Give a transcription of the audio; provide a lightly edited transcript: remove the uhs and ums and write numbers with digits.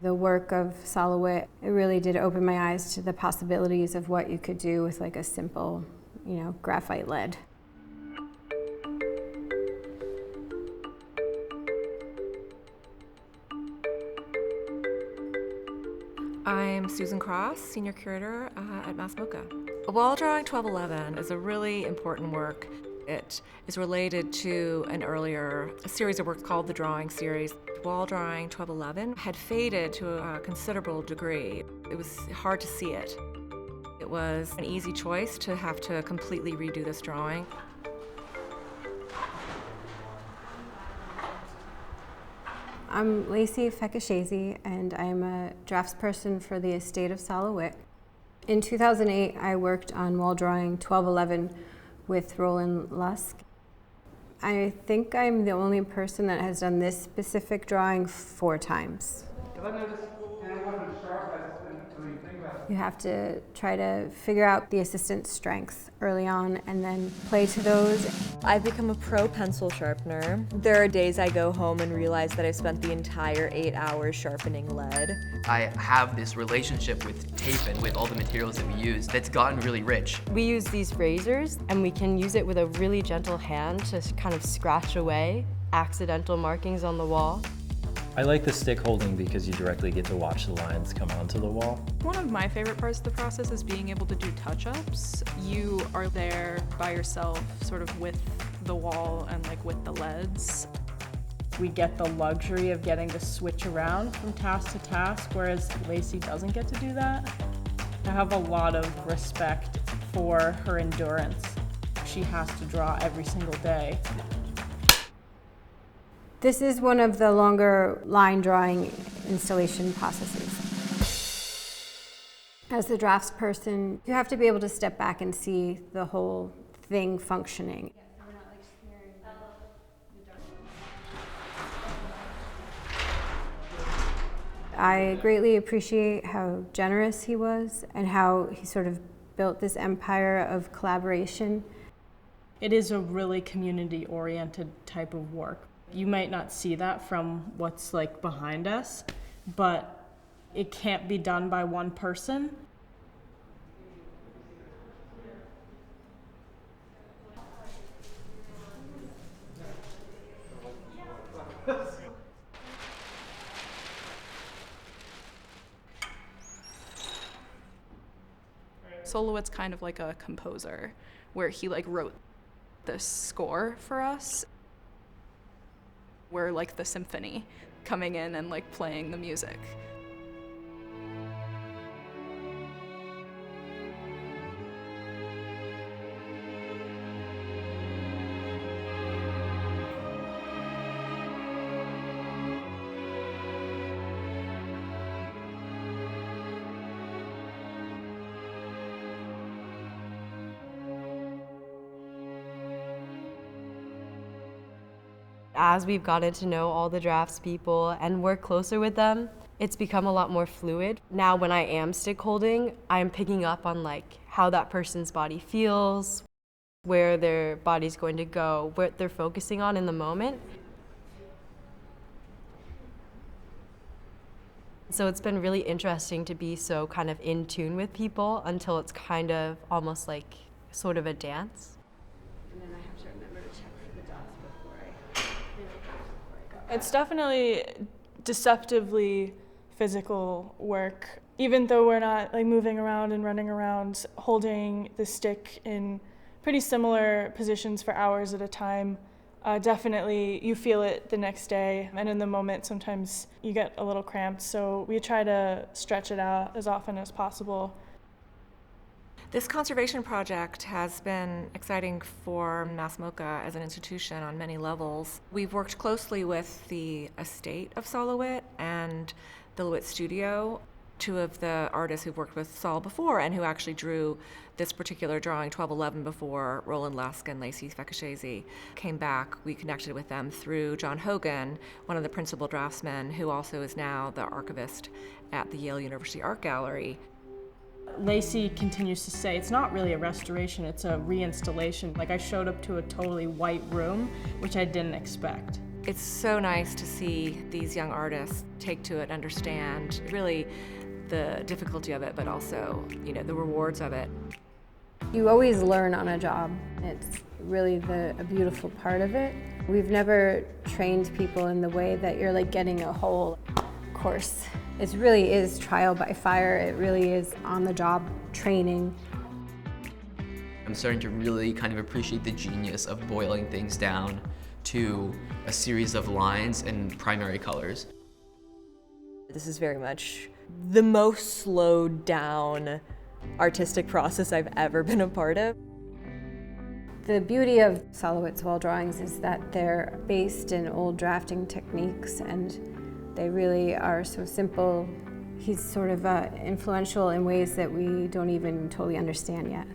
The work of Sol LeWitt, it really did open my eyes to the possibilities of what you could do with like a simple, graphite lead. I'm Susan Cross, Senior Curator at Mass MoCA. Wall Drawing 1211 is a really important work. It is related to a series of works called the Drawing series. Wall Drawing 1211 had faded to a considerable degree. It was hard to see it. It was an easy choice to have to completely redo this drawing. I'm Lacey Fekishazy, and I'm a draftsperson for the estate of Sol LeWitt. In 2008, I worked on Wall Drawing 1211 with Roland, Lusk. I think I'm the only person that has done this specific drawing 4 times. You have to try to figure out the assistant's strengths early on and then play to those. I've become a pro pencil sharpener. There are days I go home and realize that I've spent the entire 8 hours sharpening lead. I have this relationship with tape and with all the materials that we use that's gotten really rich. We use these razors and we can use it with a really gentle hand to kind of scratch away accidental markings on the wall. I like the stick holding because you directly get to watch the lines come onto the wall. One of my favorite parts of the process is being able to do touch-ups. You are there by yourself, sort of with the wall and like with the leads. We get the luxury of getting to switch around from task to task, whereas Lacey doesn't get to do that. I have a lot of respect for her endurance. She has to draw every single day. This is one of the longer line drawing installation processes. As the draftsperson, you have to be able to step back and see the whole thing functioning. I greatly appreciate how generous he was and how he sort of built this empire of collaboration. It is a really community-oriented type of work. You might not see that from what's like behind us, but it can't be done by one person. Sol LeWitt's kind of like a composer, where he like wrote this score for us. We're like the symphony coming in and like playing the music. As we've gotten to know all the drafts people and work closer with them, it's become a lot more fluid. Now when I am stick holding, I'm picking up on like how that person's body feels, where their body's going to go, what they're focusing on in the moment. So it's been really interesting to be so kind of in tune with people until it's kind of almost like sort of a dance. And then I have to remember to check for the dots before I go. It's definitely deceptively physical work. Even though we're not like moving around and running around, holding the stick in pretty similar positions for hours at a time, definitely you feel it the next day, and in the moment sometimes you get a little cramped, so we try to stretch it out as often as possible. This conservation project has been exciting for Mass MoCA as an institution on many levels. We've worked closely with the estate of Sol LeWitt and the LeWitt studio, two of the artists who've worked with Sol before and who actually drew this particular drawing, 1211, before Roland, Lusk, and Lacey Fekishazy came back. We connected with them through John Hogan, one of the principal draftsmen, who also is now the archivist at the Yale University Art Gallery. Lacey continues to say it's not really a restoration, it's a reinstallation. Like, I showed up to a totally white room, which I didn't expect. It's so nice to see these young artists take to it, understand really the difficulty of it, but also, the rewards of it. You always learn on a job. It's really a beautiful part of it. We've never trained people in the way that you're like getting a whole course. It really is trial by fire. It really is on-the-job training. I'm starting to really kind of appreciate the genius of boiling things down to a series of lines and primary colors. This is very much the most slowed down artistic process I've ever been a part of. The beauty of Sol LeWitt's wall drawings is that they're based in old drafting techniques, and they really are so simple. He's sort of influential in ways that we don't even totally understand yet.